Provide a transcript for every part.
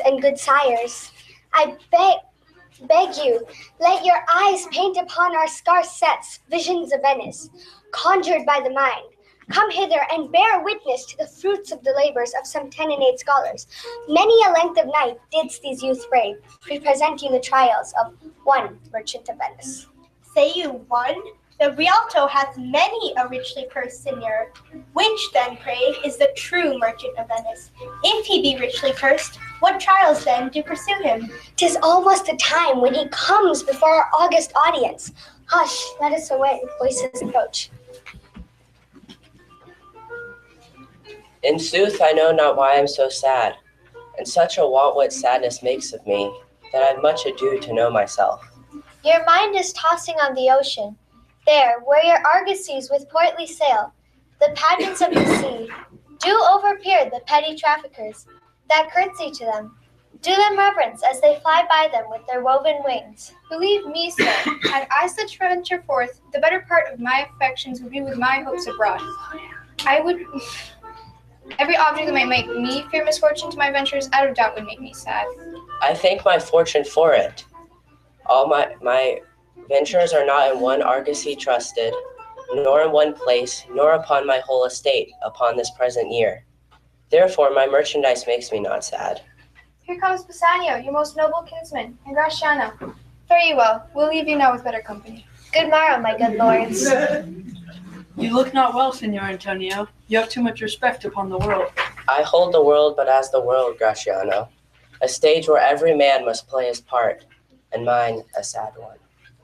and good sires. I beg you, let your eyes paint upon our scarce sets visions of Venice, conjured by the mind. Come hither and bear witness to the fruits of the labors of some 10 and 8 scholars. Many a length of night didst these youth brave, representing the trials of one merchant of Venice. Say you one? The Rialto hath many a richly pursed seigneur. Which then, pray, is the true merchant of Venice? If he be richly pursed, what trials then do pursue him? 'Tis almost the time when he comes before our august audience. Hush, let us away, voices approach. In sooth, I know not why I'm so sad, and such a want-wit sadness makes of me, that I've much ado to know myself. Your mind is tossing on the ocean, there, where your argosies with portly sail, the pageants of the sea, do overpeer the petty traffickers, that curtsy to them. Do them reverence as they fly by them with their woven wings. Believe me, sir, had I such venture forth, the better part of my affections would be with my hopes abroad. Every object that might make me fear misfortune to my ventures, out of doubt would make me sad. I thank my fortune for it. All my ventures are not in one argosy trusted, nor in one place, nor upon my whole estate, upon this present year. Therefore my merchandise makes me not sad. Here comes Bassanio, your most noble kinsman, and Gratiano. Fare you well, we'll leave you now with better company. Good morrow, my good lords. You look not well, Signor Antonio. You have too much respect upon the world. I hold the world but as the world, Gratiano, a stage where every man must play his part, and mine a sad one.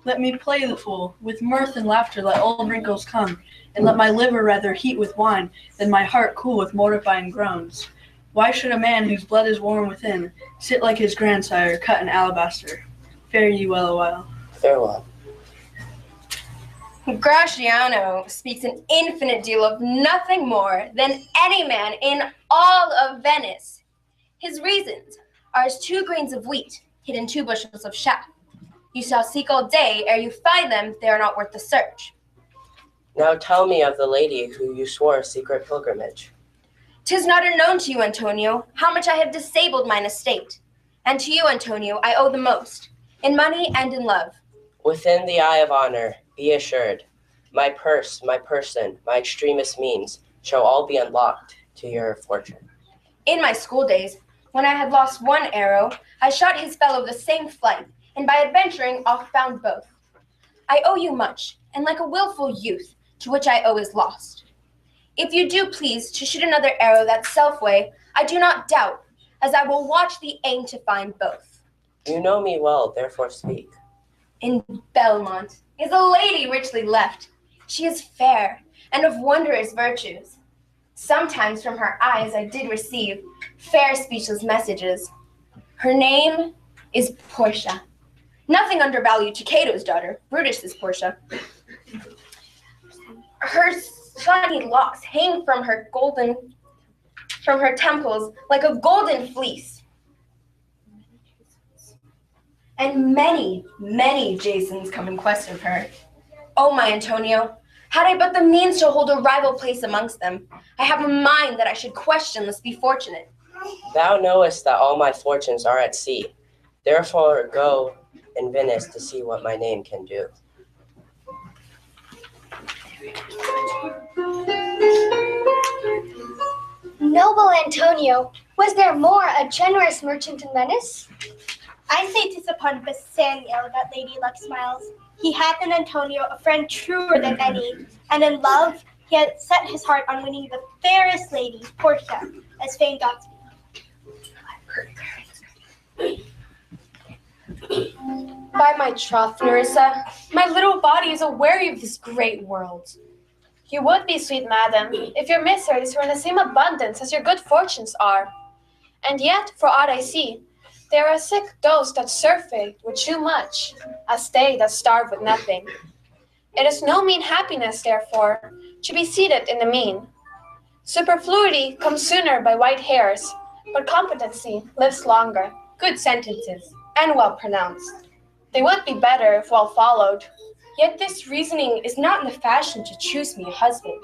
Let me play the fool. With mirth and laughter let old wrinkles come, and let my liver rather heat with wine than my heart cool with mortifying groans. Why should a man whose blood is warm within sit like his grandsire cut in alabaster? Fare ye well a while. Farewell. Gratiano speaks an infinite deal of nothing more than any man in all of Venice. His reasons are as 2 grains of wheat hid in 2 bushels of chaff. You shall seek all day, ere you find them, they are not worth the search. Now tell me of the lady who you swore a secret pilgrimage. 'Tis not unknown to you, Antonio, how much I have disabled mine estate. And to you, Antonio, I owe the most, in money and in love. Within the eye of honor, be assured, my purse, my person, my extremest means shall all be unlocked to your fortune. In my school days, when I had lost 1 arrow, I shot his fellow the same flight, and by adventuring oft found both. I owe you much, and like a willful youth, to which I owe is lost. If you do please to shoot another arrow that self-way, I do not doubt, as I will watch the aim to find both. You know me well, therefore speak. In Belmont is a lady richly left. She is fair, and of wondrous virtues. Sometimes from her eyes I did receive fair speechless messages. Her name is Portia. Nothing undervalued to Cato's daughter, Brutus's Portia. Her sunny locks hang from her temples like a golden fleece. And many, many Jasons come in quest of her. Oh, my Antonio, had I but the means to hold a rival place amongst them, I have a mind that I should question lest be fortunate. Thou knowest that all my fortunes are at sea. Therefore go in Venice to see what my name can do. Noble Antonio, was there more a generous merchant in Venice? I say 'tis upon Bassanio that Lady Luck smiles. He hath in Antonio a friend truer than any, and in love he hath set his heart on winning the fairest lady, Portia, as fame doth speak. By my troth, Nerissa, my little body is aweary of this great world. You would be, sweet madam, if your miseries were in the same abundance as your good fortunes are. And yet, for aught I see, there are sick those that surfeit with too much, as they that starve with nothing. It is no mean happiness, therefore, to be seated in the mean. Superfluity comes sooner by white hairs, but competency lives longer. Good sentences, and well pronounced. They would be better if well followed. Yet this reasoning is not in the fashion to choose me a husband.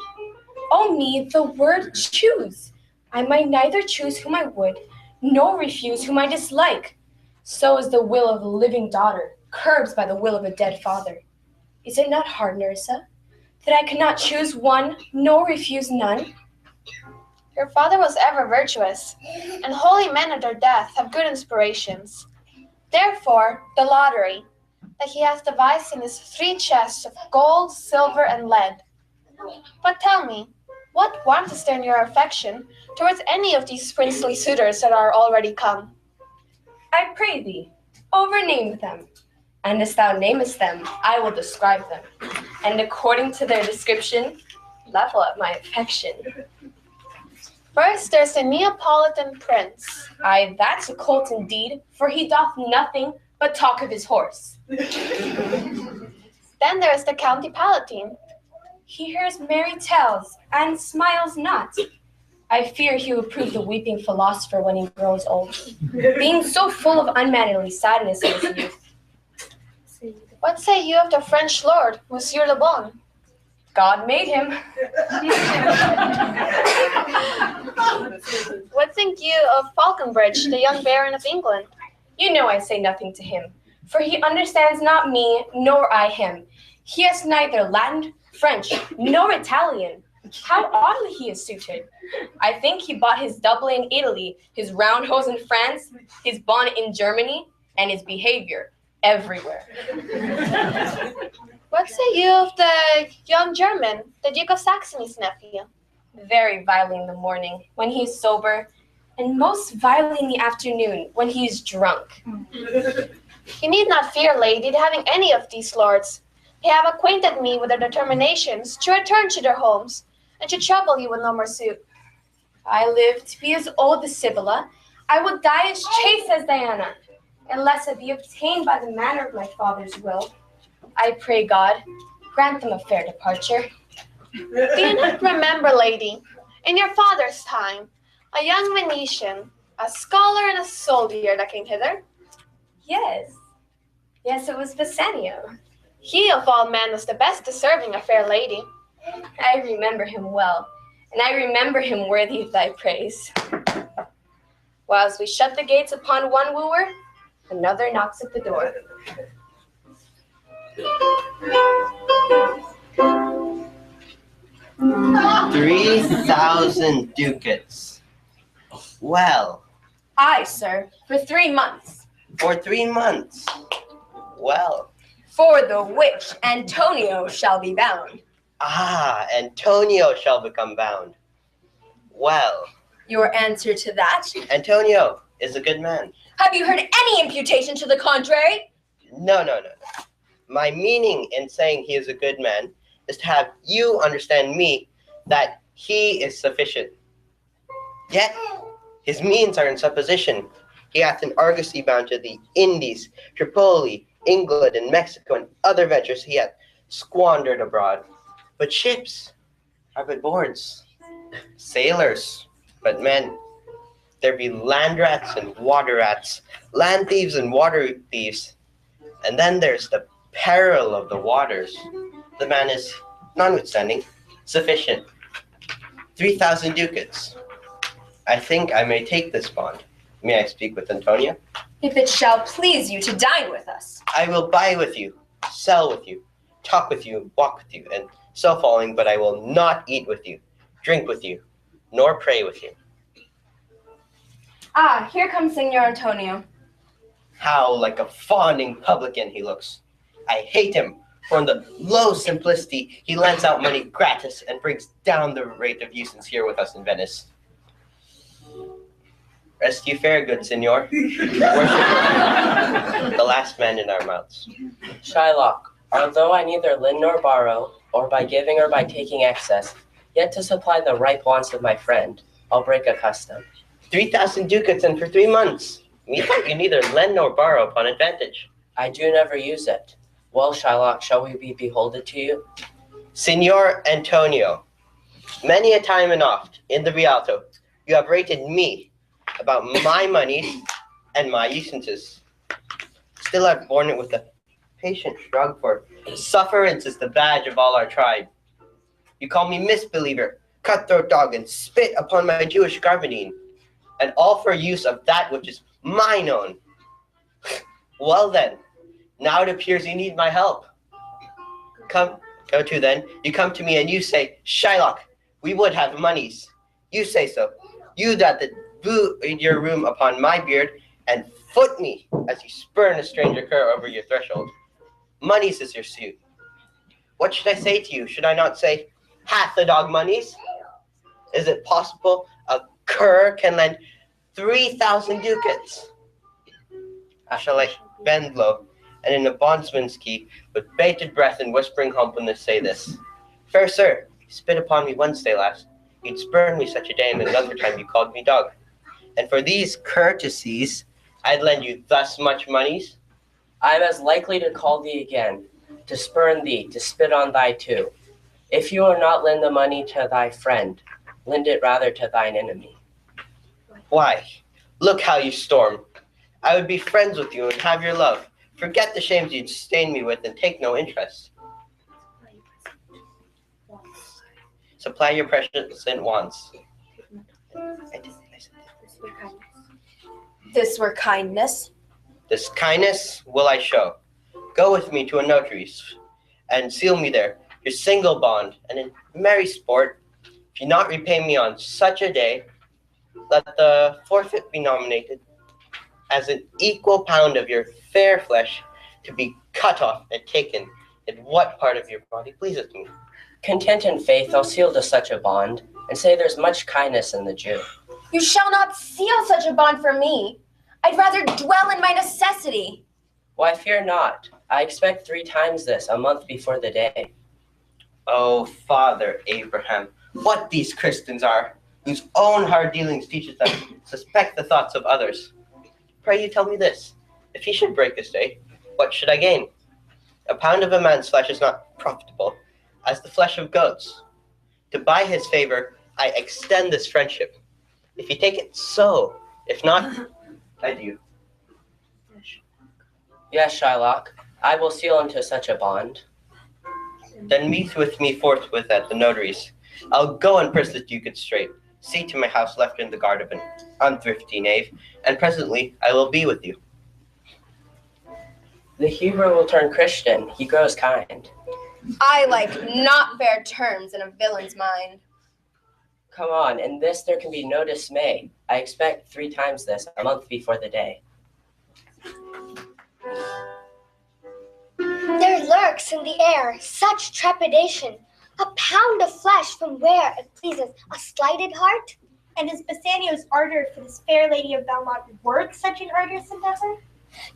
Oh me, the word choose! I might neither choose whom I would, nor refuse whom I dislike. So is the will of a living daughter, curbed by the will of a dead father. Is it not hard, Nerissa, that I cannot choose one, nor refuse none? Your father was ever virtuous, and holy men at their death have good inspirations. Therefore, the lottery, that he has devised in his 3 chests of gold, silver, and lead. But tell me, what warmth is there in your affection towards any of these princely suitors that are already come? I pray thee, overname them, and as thou namest them, I will describe them, and according to their description, level up my affection. First, there's the Neapolitan prince. Aye, that's a colt indeed, for he doth nothing but talk of his horse. Then there's the County Palatine. He hears merry tales, and smiles not. I fear he will prove the weeping philosopher when he grows old, being so full of unmannerly sadness in his youth. What say you of the French lord, Monsieur Le Bon? God made him. What think you of Falconbridge, the young baron of England? You know I say nothing to him, for he understands not me, nor I him. He has neither Latin, French, nor Italian. How oddly he is suited. I think he bought his doublet in Italy, his round hose in France, his bonnet in Germany, and his behavior everywhere. What say you of the young German, the Duke of Saxony's nephew? Very vilely in the morning, when he is sober, and most vilely in the afternoon, when he is drunk. You need not fear, lady, to having any of these lords. They have acquainted me with their determinations to return to their homes, and to trouble you with no more suit. I live to be as old as Sibylla. I will die as chaste as Diana, unless it be obtained by the manner of my father's will. I pray God, grant them a fair departure. Do you not remember, lady, in your father's time, a young Venetian, a scholar and a soldier that came hither? Yes, it was Bassanio. He of all men was the best deserving a fair lady. I remember him well, and I remember him worthy of thy praise. Whilst we shut the gates upon one wooer, another knocks at the door. 3,000 ducats. Well. Aye, sir, for 3 months. For 3 months. Well. For the which Antonio shall be bound. Ah, Antonio shall become bound. Well. Your answer to that? Antonio is a good man. Have you heard any imputation to the contrary? No. My meaning in saying he is a good man is to have you understand me that he is sufficient. Yet his means are in supposition. He hath an argosy bound to the Indies, Tripoli, England, and Mexico, and other ventures he hath squandered abroad. But ships are but boards, sailors but men. There be land rats and water rats, land thieves and water thieves. And then there's the peril of the waters. The man is, notwithstanding, sufficient. 3,000 ducats. I think I may take this bond. May I speak with Antonia? If it shall please you to dine with us. I will buy with you, sell with you, talk with you, walk with you, and so following, but I will not eat with you, drink with you, nor pray with you. Ah, here comes Senor Antonio. How like a fawning publican he looks. I hate him, for in the low simplicity he lends out money gratis and brings down the rate of usance here with us in Venice. Rest you fair, good senor. Worship the last man in our mouths. Shylock, although I neither lend nor borrow, or by giving or by taking excess, yet to supply the ripe wants of my friend, I'll break a custom. 3,000 ducats and for 3 months. Methought you neither lend nor borrow upon advantage. I do never use it. Well, Shylock, shall we be beholden to you? Signor Antonio, many a time and oft, in the Rialto, you have rated me about my money and my usances. Still I've borne it with a patient shrug, for sufferance is the badge of all our tribe. You call me misbeliever, cutthroat dog, and spit upon my Jewish garbadine. and all for use of that which is mine own. Well then, now it appears you need my help. Go to then, you come to me and you say, Shylock, we would have monies. You say so. You that the boo in your room upon my beard, and foot me as you spurn a stranger cur over your threshold. Monies is your suit. What should I say to you? Should I not say, hath the dog monies? Is it possible a cur can lend 3,000 ducats? I shall like bend low, and in a bondsman's key, with bated breath and whispering humbleness say this. Fair sir, you spit upon me Wednesday last. You'd spurn me such a day, and another time you called me dog. And for these courtesies, I'd lend you thus much monies. I am as likely to call thee again, to spurn thee, to spit on thy too. If you will not lend the money to thy friend, lend it rather to thine enemy. Why, look how you storm. I would be friends with you and have your love. Forget the shames you'd stain me with and take no interest. Supply your present wants. This were kindness. This kindness will I show. Go with me to a notary's and seal me there, your single bond, and in merry sport, if you not repay me on such a day, let the forfeit be nominated as an equal pound of your fair flesh to be cut off and taken in what part of your body pleaseth me. Content and faith, I'll seal to such a bond, and say there's much kindness in the Jew. You shall not seal such a bond for me. I'd rather dwell in my necessity. Why, fear not. I expect 3 times this, a month before the day. Oh, Father Abraham, what these Christians are, whose own hard dealings teaches them to suspect the thoughts of others. Pray you tell me this, if he should break his day, what should I gain? A pound of a man's flesh is not profitable, as the flesh of goats. To buy his favor, I extend this friendship. If you take it, so. If not, adieu. Yes, Shylock, I will seal into such a bond. Then meet with me forthwith at the notary's. I'll go and press the ducat straight. See to my house left in the guard of an unthrifty knave, and presently I will be with you. The Hebrew will turn Christian. He grows kind. I like not fair terms in a villain's mind. Come on, in this there can be no dismay. I expect 3 times this, a month before the day. There lurks in the air such trepidation, a pound of flesh from where it pleases a slighted heart. And is Bassanio's ardor for this fair lady of Belmont worth such an arduous endeavor?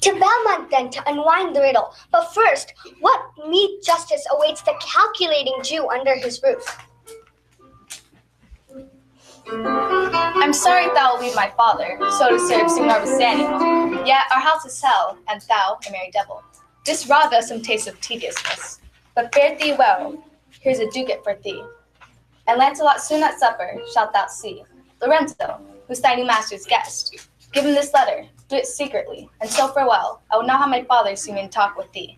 To Belmont then to unwind the riddle, but first, what meet justice awaits the calculating Jew under his roof? I'm sorry thou will leave my father, so to serve Signor Bassanio. Yet our house is hell, and thou a merry devil. This rather some taste of tediousness. But fare thee well, here's a ducat for thee. And Lancelot soon at supper shalt thou see. Lorenzo, who's thy new master's guest, give him this letter, do it secretly, and so farewell. I will not have my father see me and talk with thee.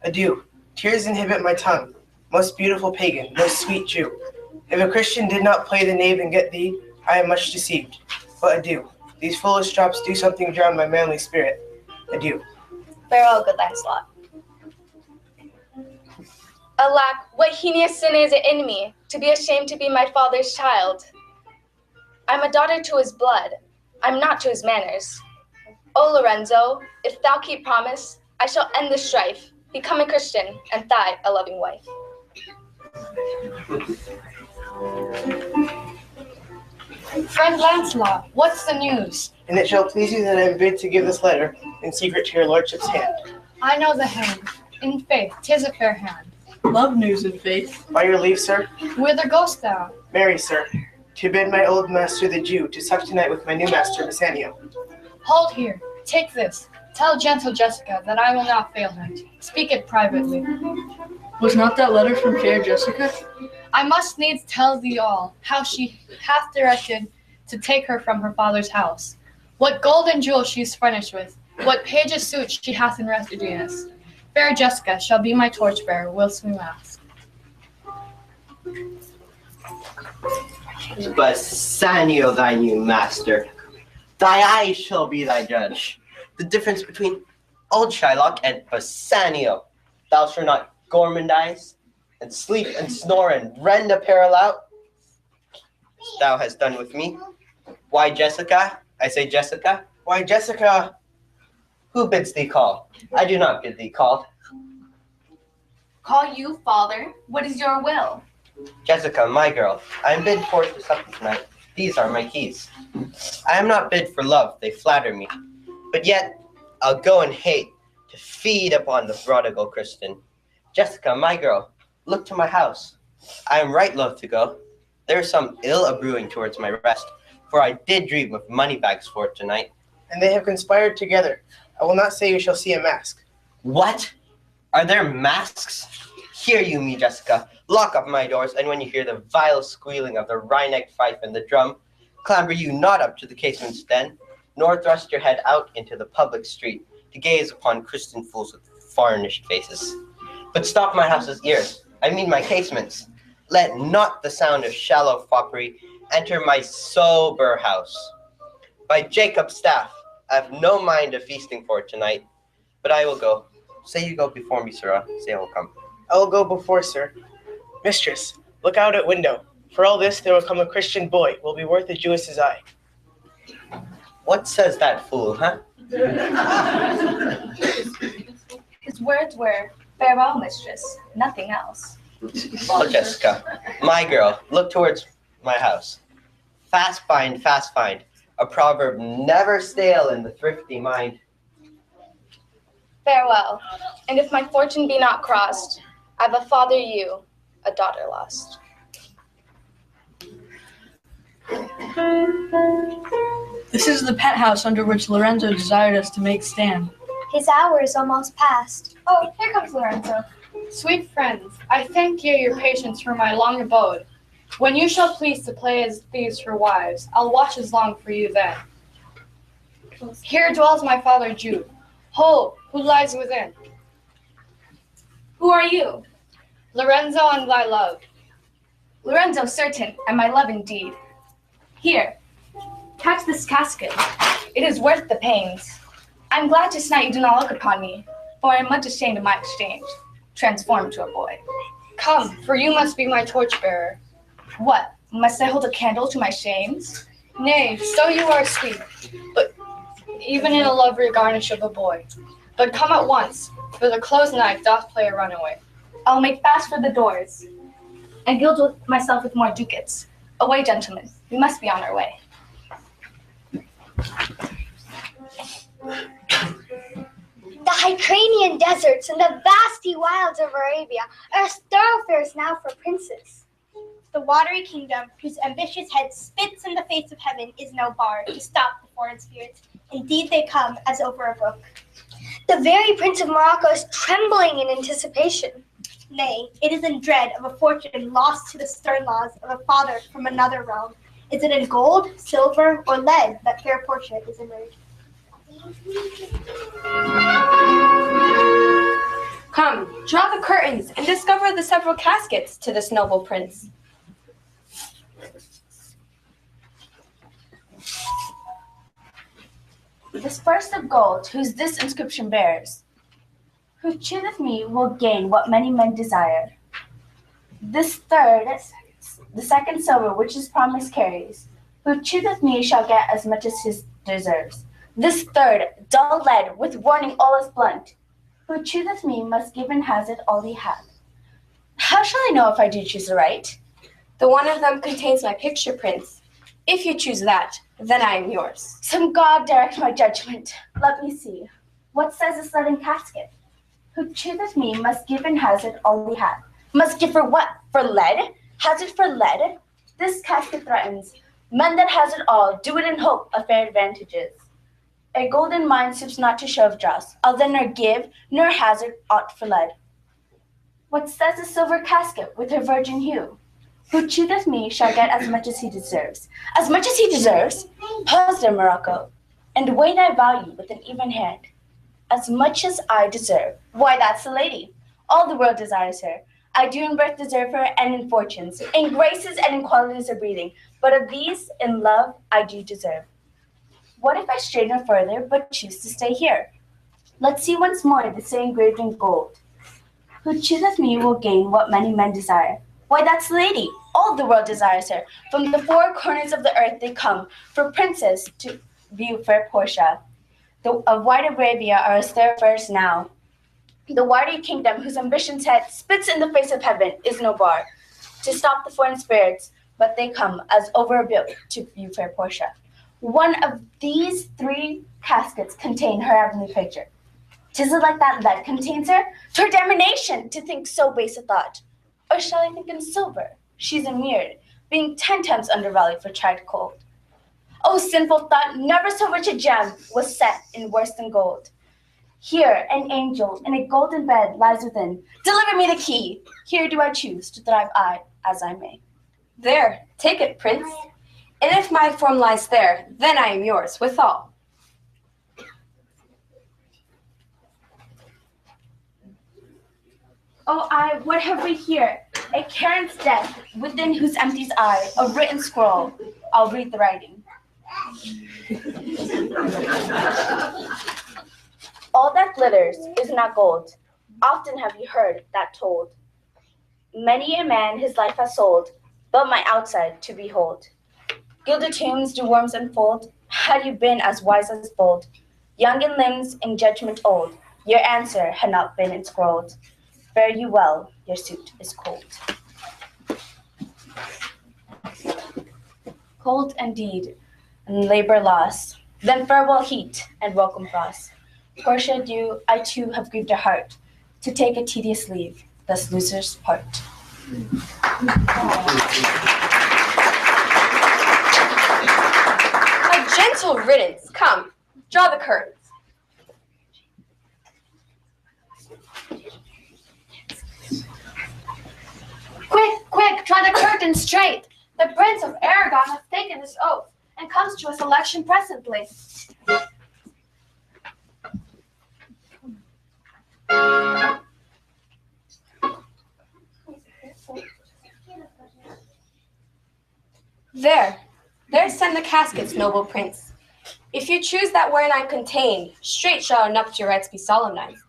Adieu. Tears inhibit my tongue. Most beautiful pagan, most sweet Jew. If a Christian did not play the knave and get thee, I am much deceived. But adieu. These foolish drops do something drown my manly spirit. Adieu. Farewell, good Lancelot. Alack, what heinous sin is it in me, to be ashamed to be my father's child? I'm a daughter to his blood. I'm not to his manners. O Lorenzo, if thou keep promise, I shall end the strife, become a Christian, and thy a loving wife. Friend Lancelot, what's the news? And it shall please you that I am bid to give this letter in secret to your lordship's hand. I know the hand. In faith, 'tis a fair hand. Love news and faith. By your leave, sir. Whither goest thou? Marry, sir, to bid my old master the Jew to sup tonight with my new master Bassanio. Hold here. Take this. Tell gentle Jessica that I will not fail her. Speak it privately. Was not that letter from fair Jessica? I must needs tell thee all, how she hath directed to take her from her father's house, what gold and jewels she is furnished with, what page's suit she hath in readiness. Fair Jessica shall be my torchbearer whilst we last. Bassanio, thy new master, Thy eyes shall be thy judge. The difference between old Shylock and Bassanio. Thou shalt not gormandize, and sleep and snore and rend apparel out. Thou hast done with me. Why, Jessica? I say, Jessica. Why, Jessica? Who bids thee call? I do not bid thee call. Call you, father? What is your will? Jessica, my girl, I am bid forth to supper tonight. These are my keys. I am not bid for love, they flatter me. But yet, I'll go and hate to feed upon the prodigal Christian. Jessica, my girl, look to my house. I am right loath to go. There is some ill a-brewing towards my rest, for I did dream of money bags for it tonight. And they have conspired together. I will not say you shall see a mask. What? Are there masks? Hear you me, Jessica. Lock up my doors, and when you hear the vile squealing of the wry-necked fife and the drum, clamber you not up to the casement's den, nor thrust your head out into the public street to gaze upon Christian fools with varnished faces. But stop my house's ears, I mean my casements. Let not the sound of shallow foppery enter my sober house. By Jacob's staff, I have no mind of feasting for tonight, but I will go. Say you go before me, sirrah. Say I will come. I will go before, sir. Mistress, look out at window. For all this, there will come a Christian boy, will be worth a Jewess's eye. What says that fool, huh? His words were, farewell, mistress, nothing else. Oh, Jessica, my girl, look towards my house. Fast find, a proverb never stale in the thrifty mind. Farewell, and if my fortune be not crossed, I have a father you, a daughter lost. This is the penthouse under which Lorenzo desired us to make stand. His hour is almost past. Oh, here comes Lorenzo. Sweet friends, I thank you your patience for my long abode. When you shall please to play as thieves for wives, I'll watch as long for you then. Here dwells my father Jude. Ho, who lies within? Who are you? Lorenzo and thy love. Lorenzo, certain, and my love indeed. Here, catch this casket. It is worth the pains. I'm glad just now you do not look upon me, for I am much ashamed of my exchange, transformed to a boy. Come, for you must be my torchbearer. What, must I hold a candle to my shames? Nay, so you are sweet, but even in a lovely garnish of a boy. But come at once, for the close night doth play a runaway. I'll make fast for the doors, and gild myself with more ducats. Away, gentlemen, we must be on our way. The Hyrcanian deserts and the vasty wilds of Arabia are thoroughfares now for princes. The watery kingdom, whose ambitious head spits in the face of heaven, is no bar to stop the foreign spirits. Indeed, they come as over a brook. The very Prince of Morocco is trembling in anticipation. Nay, it is in dread of a fortune lost to the stern laws of a father from another realm. Is it in gold, silver, or lead that fair Portia is immersed? Come, draw the curtains and discover the several caskets to this noble prince. This first of gold, whose this inscription bears, who chooseth me will gain what many men desire. This third, the second silver, which his promise carries, who chooseth me shall get as much as he deserves. This third, dull lead, with warning all is blunt, who chooseth me must give and has it all he hath. How shall I know if I do choose the right? The one of them contains my picture, Prince. If you choose that, then I am yours. Some god direct my judgment. Let me see. What says this leaden casket? Who chooseth me must give and has it all he hath. Must give for what? For lead? Has it for lead? This casket threatens. Men that has it all do it in hope of fair advantages. A golden mind suits not to show of dross. I'll then nor give, nor hazard aught for lead. What says the silver casket with her virgin hue? Who chooseth me shall get as much as he deserves. As much as he deserves? Pause there, Morocco, and weigh thy value with an even hand. As much as I deserve. Why, that's the lady. All the world desires her. I do in birth deserve her, and in fortunes, in graces and in qualities of breeding. But of these, in love, I do deserve. What if I stray no further, but choose to stay here? Let's see once more the same engraved in gold. Who chooseth me will gain what many men desire. Why, that's the lady. All the world desires her. From the four corners of the earth they come, for princes to view fair Portia. Of white Arabia are as their first now. The warrior kingdom whose ambition's head spits in the face of heaven is no bar to stop the foreign spirits, but they come as overbuilt to view fair Portia. One of these three caskets contain her heavenly picture. 'Tis it like that lead contains her? 'Twere damnation to think so base a thought. Or shall I think in silver? She's immured, being 10 times undervalued for tried gold. Oh, sinful thought, never so rich a gem was set in worse than gold. Here an angel in a golden bed lies within. Deliver me the key. Here do I choose to thrive I as I may. There, take it, prince. And if my form lies there, then I am yours withal. Oh, I, what have we here? A Karen's death, within whose empties eye a written scroll. I'll read the writing. All that glitters is not gold. Often have you heard that told. Many a man his life has sold, but my outside to behold. Gilded tombs do worms unfold. Had you been as wise as bold, young in limbs, in judgment old, your answer had not been inscrolled. Fare you well, your suit is cold. Cold indeed, and labor lost. Then farewell heat and welcome frost. Portia, do I too have grieved a heart to take a tedious leave, thus losers part. A gentle riddance. Come, draw the curtains. Quick, draw the curtain straight. The Prince of Aragon hath taken his oath, and comes to his election presently. There send the caskets, noble prince. If you choose that wherein I contain, straight shall our nuptial rites be solemnized.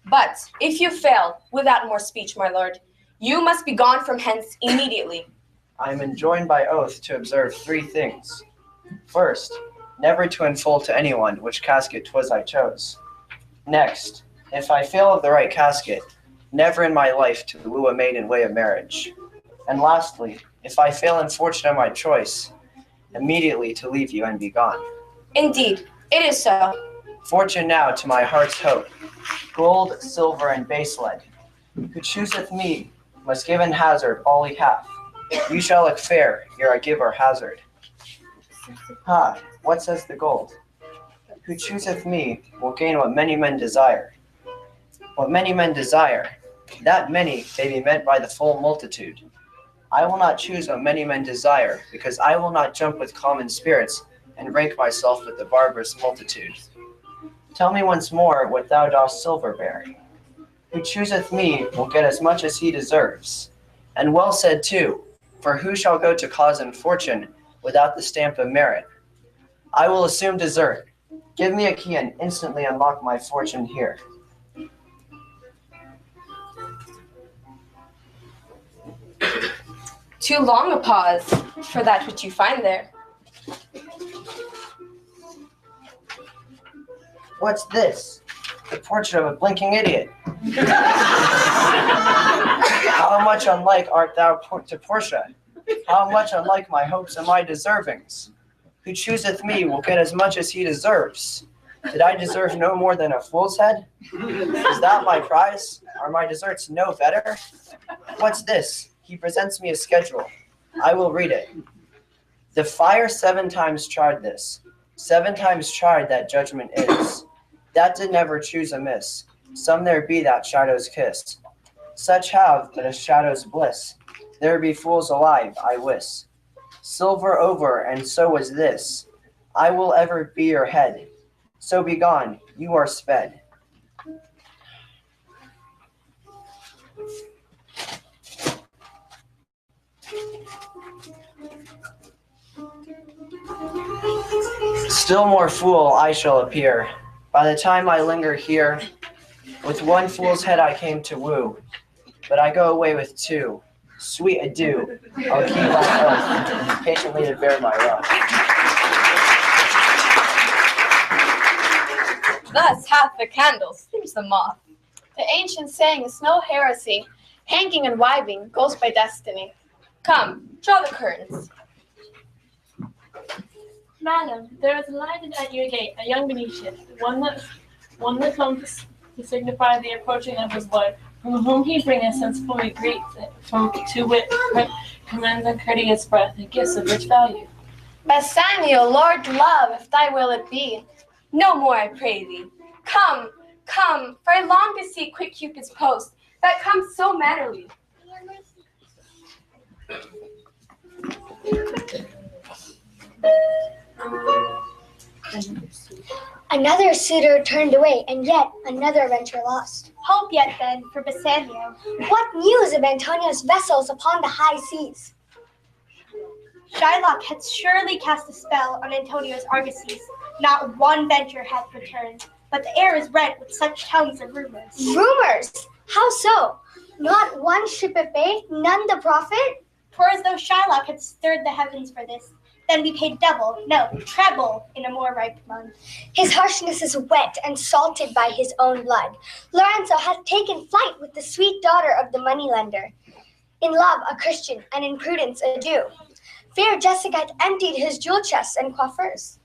But if you fail, without more speech, my lord, you must be gone from hence immediately. I am enjoined by oath to observe 3 things. First, never to unfold to anyone which casket 'twas I chose. Next, if I fail of the right casket, never in my life to woo a maid in way of marriage. And lastly, if I fail in fortune of my choice, immediately to leave you and be gone. Indeed, it is so. Fortune now to my heart's hope, gold, silver, and base lead. Who chooseth me must give in hazard all he hath. You shall look fair, ere I give or hazard. What says the gold? Who chooseth me will gain what many men desire. What many men desire, that many may be meant by the full multitude. I will not choose what many men desire, because I will not jump with common spirits and rank myself with the barbarous multitude. Tell me once more what thou dost silver bear. Who chooseth me will get as much as he deserves. And well said too, for who shall go to cause and fortune without the stamp of merit? I will assume desert. Give me a key and instantly unlock my fortune here. Too long a pause for that which you find there. What's this? The portrait of a blinking idiot. How much unlike art thou to Portia? How much unlike my hopes and my deservings? Who chooseth me will get as much as he deserves. Did I deserve no more than a fool's head? Is that my prize? Are my deserts no better? What's this? He presents me a schedule. I will read it. The fire 7 times tried this. 7 times tried that judgment is. That did never choose amiss. Some there be that shadows kiss. Such have but a shadow's bliss. There be fools alive, I wis. Silver over, and so was this. I will ever be your head. So be gone, you are sped. Still more fool I shall appear. By the time I linger here, with one fool's head I came to woo, but I go away with two. Sweet adieu, I'll keep my oath, patiently to bear my love. Thus hath the candle sleeps the moth. The ancient saying is no heresy. Hanging and wiving goes by destiny. Come, draw the curtains. Madam, there is lighted at your gate a young Venetian, one that comes to signify the approaching of his wife, from whom he bringeth sensibly great, from to wit, commends and courteous breath, and gifts of rich value. Bassanio, Lord love, if thy will it be. No more, I pray thee. Come, come, for I long to see quick Cupid's post, that comes so mannerly. Another suitor turned away, and yet another venture lost. Hope yet then for Bassanio. What news of Antonio's vessels upon the high seas? Shylock had surely cast a spell on Antonio's argosies. Not one venture hath returned, but the air is rent with such tongues of rumors. Rumors? How so? Not one ship at bay, none the profit? 'Twere as though Shylock had stirred the heavens for this. Then we paid double, no, treble, in a more ripe month. His harshness is wet and salted by his own blood. Lorenzo hath taken flight with the sweet daughter of the moneylender. In love a Christian, and in prudence a Jew. Fair Jessica hath emptied his jewel chests and coiffures.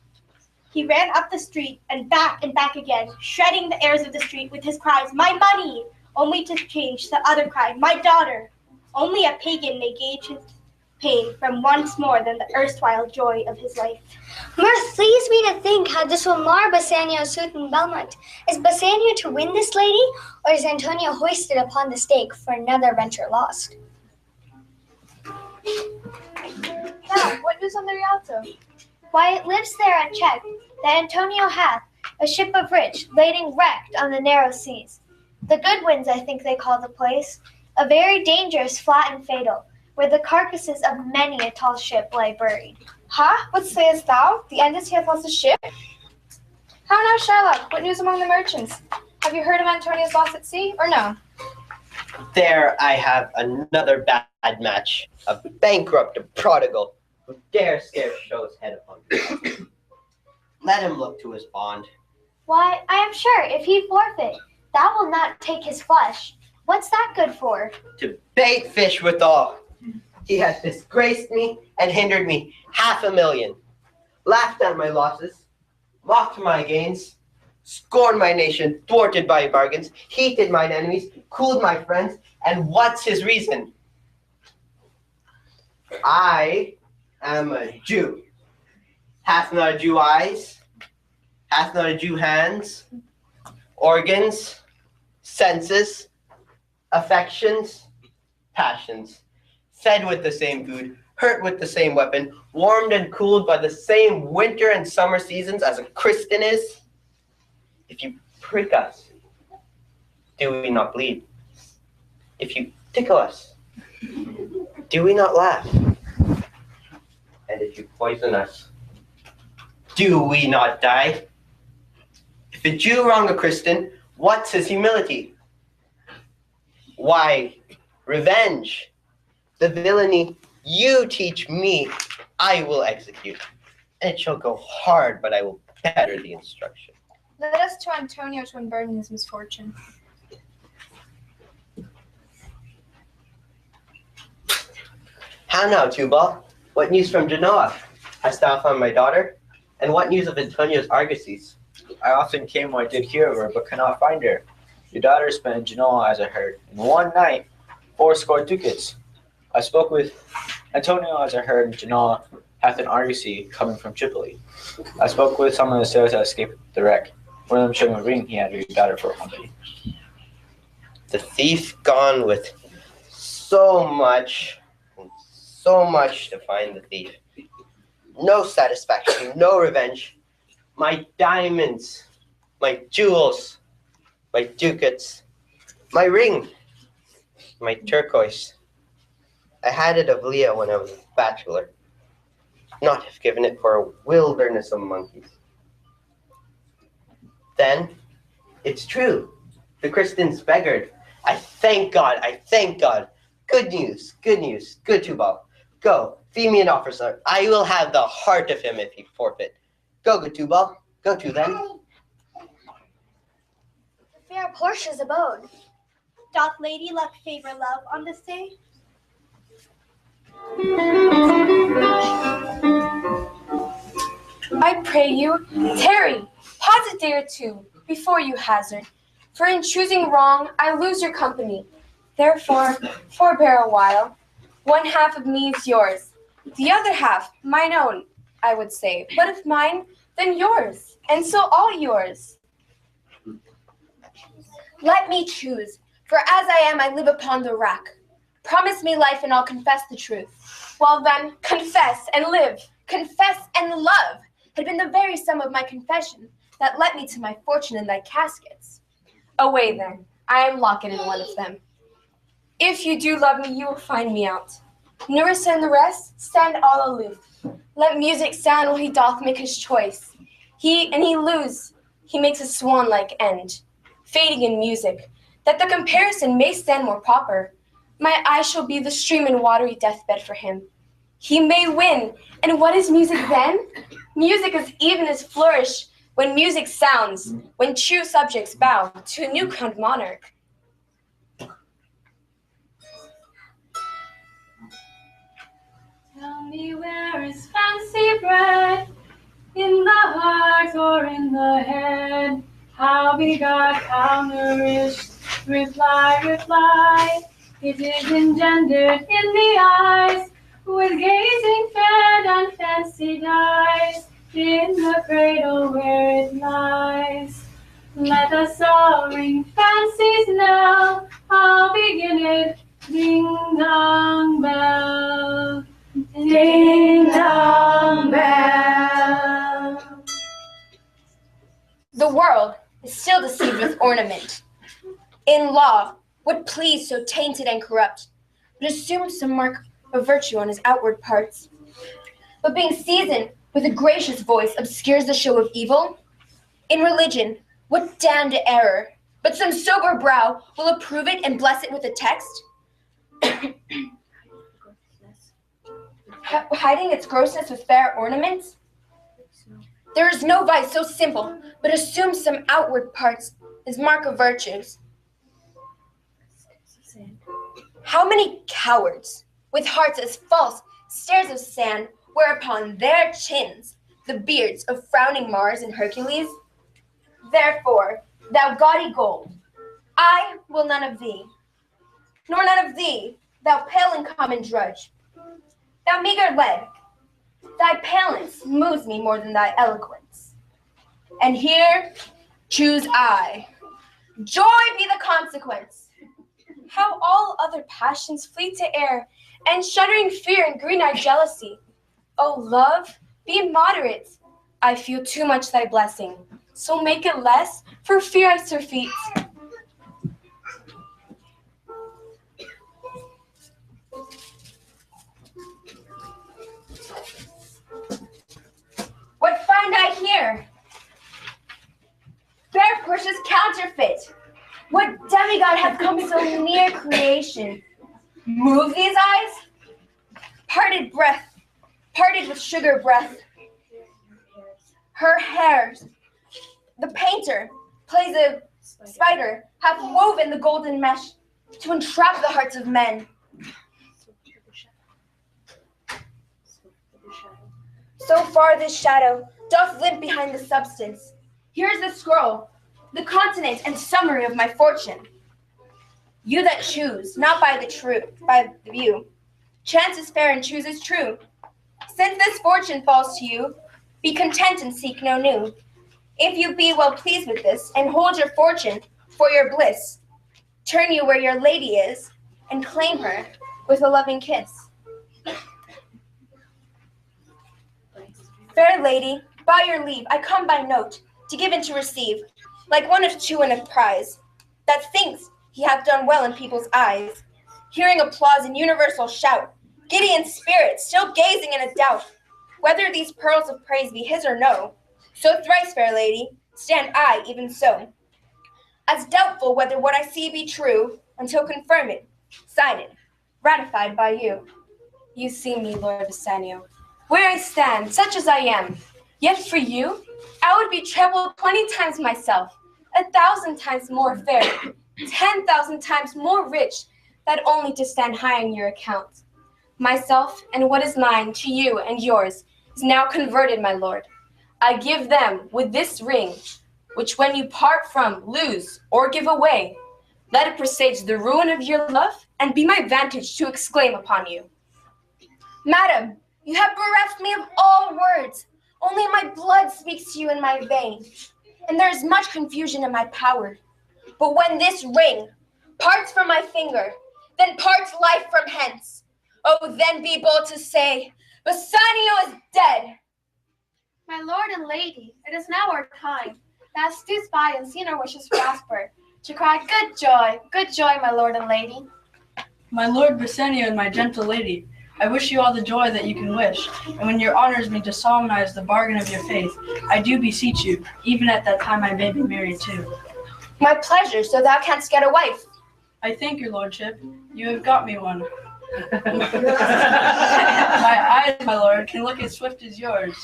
He ran up the street and back again, shredding the airs of the street with his cries, "My money!" only to change the other cry, "My daughter!" Only a pagan may gauge his pain from once more than the erstwhile joy of his life. Mirth leads me to think how this will mar Bassanio's suit in Belmont. Is Bassanio to win this lady, or is Antonio hoisted upon the stake for another venture lost? Now, what news on the Rialto? Why, it lives there unchecked, that Antonio hath, a ship of rich, lading wrecked on the narrow seas. The Goodwins, I think they call the place, a very dangerous, flat and fatal, where the carcasses of many a tall ship lie buried. Ha? What sayest thou? The Endless hath lost a ship? How now, Shylock? What news among the merchants? Have you heard of Antonio's loss at sea, or no? There I have another bad match. A bankrupt, a prodigal, who dare scarce show his head upon me. Let him look to his bond. Why, I am sure, if he forfeit, thou wilt not take his flesh. What's that good for? To bait fish withal. He has disgraced me and hindered me 500,000. Laughed at my losses, mocked my gains, scorned my nation, thwarted my bargains, heated mine enemies, cooled my friends, and what's his reason? I am a Jew. Hath not a Jew eyes? Hath not a Jew hands? Organs? Senses? Affections? Passions? Fed with the same food, hurt with the same weapon, warmed and cooled by the same winter and summer seasons as a Christian is? If you prick us, do we not bleed? If you tickle us, do we not laugh? And if you poison us, do we not die? If a Jew wrong a Christian, what's his humility? Why, revenge. The villainy you teach me, I will execute. And it shall go hard, but I will better the instruction. Let us to Antonio to unburden his misfortune. How now, Tubal? What news from Genoa? Hast thou found my daughter? And what news of Antonio's argosies? I often came where I did hear of her, but cannot find her. Your daughter is spent in Genoa, as I heard. In one night, 80 ducats. I spoke with Antonio, as I heard, in Genoa hath an argosy coming from Tripoli. I spoke with some of the sailors that escaped the wreck. One of them showed me a ring he had your daughter for company. The thief gone with so much to find the thief. No satisfaction, no revenge. My diamonds, my jewels, my ducats, my ring, my turquoise. I had it of Leah when I was a bachelor. not have given it for a wilderness of monkeys. Then, it's true. The Christians beggared. I thank God, I thank God. Good news, good news, good Tubal. Go, feed me an officer. I will have the heart of him if he forfeit. Go, good Tubal. Go to then. Fair Portia's abode. Doth Lady Luck favor love on this day? I pray you, tarry, pause a day or two before you hazard, for in choosing wrong I lose your company. Therefore, forbear a while. One half of me is yours, the other half mine own, I would say. But if mine, then yours, and so all yours. Let me choose, for as I am, I live upon the rack. Promise me life, and I'll confess the truth. Well then, confess and live, confess and love, had been the very sum of my confession that led me to my fortune in thy caskets. Away then, I am locked in one of them. If you do love me, you will find me out. Nerissa and the rest, stand all aloof. Let music sound while he doth make his choice. He lose, he makes a swan-like end, fading in music, that the comparison may stand more proper. My eye shall be the stream and watery deathbed for him. He may win, and what is music then? Music is even as flourish when music sounds, when true subjects bow to a new-crowned monarch. Tell me, where is fancy bred? In the heart or in the head? How begot, how nourished? Reply. It is engendered in the eyes, with gazing fed and fancy dies, in the cradle where it lies. Let us all ring fancy's knell. I'll begin it. Ding dong bell. Ding dong bell. The world is still deceived with ornament. In law, what please so tainted and corrupt, but assumes some mark of virtue on his outward parts, but being seasoned with a gracious voice obscures the show of evil? In religion, what damned error, but some sober brow will approve it and bless it with a text? Hiding its grossness with fair ornaments? There is no vice so simple, but assumes some outward parts as mark of virtues. How many cowards, with hearts as false stairs of sand, wear upon their chins the beards of frowning Mars and Hercules? Therefore, thou gaudy gold, I will none of thee, nor none of thee, thou pale and common drudge. Thou meager lead, thy paleness moves me more than thy eloquence. And here choose I. Joy be the consequence. How all other passions flee to air, and shuddering fear and green-eyed jealousy. O love, be moderate. I feel too much thy blessing, so make it less, for fear I surfeit. What find I here? Fair Portia's counterfeit. What demigod hath come so near creation? Move these eyes? Parted breath, parted with sugar breath. Her hairs, the painter plays a spider, hath woven the golden mesh to entrap the hearts of men. So far this shadow doth limp behind the substance. Here is the scroll, the continent and summary of my fortune. You that choose, not by the view. Chance is fair and chooses true. Since this fortune falls to you, be content and seek no new. If you be well pleased with this, and hold your fortune for your bliss, turn you where your lady is, and claim her with a loving kiss. Fair lady, by your leave, I come by note, to give and to receive, like one of two in a prize, that thinks he hath done well in people's eyes, hearing applause and universal shout, giddy in spirit, still gazing in a doubt, whether these pearls of praise be his or no. So thrice, fair lady, stand I even so, as doubtful whether what I see be true, until confirmed, signed, ratified by you. You see me, Lord Bassanio, where I stand, such as I am. Yet for you, I would be trebled 20 times myself, 1,000 times more fair, 10,000 times more rich, that only to stand high in your account. Myself and what is mine to you and yours is now converted, my lord. I give them with this ring, which when you part from, lose, or give away, let it presage the ruin of your love, and be my vantage to exclaim upon you. Madam, you have bereft me of all words. Only my blood speaks to you in my vein, and there is much confusion in my power. But when this ring parts from my finger, then parts life from hence. Oh, then be bold to say, Bassanio is dead. My lord and lady, it is now our time, that has stood by and seen our wishes prosper, to cry, good joy, my lord and lady. My lord Bassanio and my gentle lady, I wish you all the joy that you can wish, and when your honors me to solemnize the bargain of your faith, I do beseech you, even at that time I may be married too. My pleasure, so thou canst get a wife. I thank your lordship, you have got me one. My eyes, my lord, can look as swift as yours.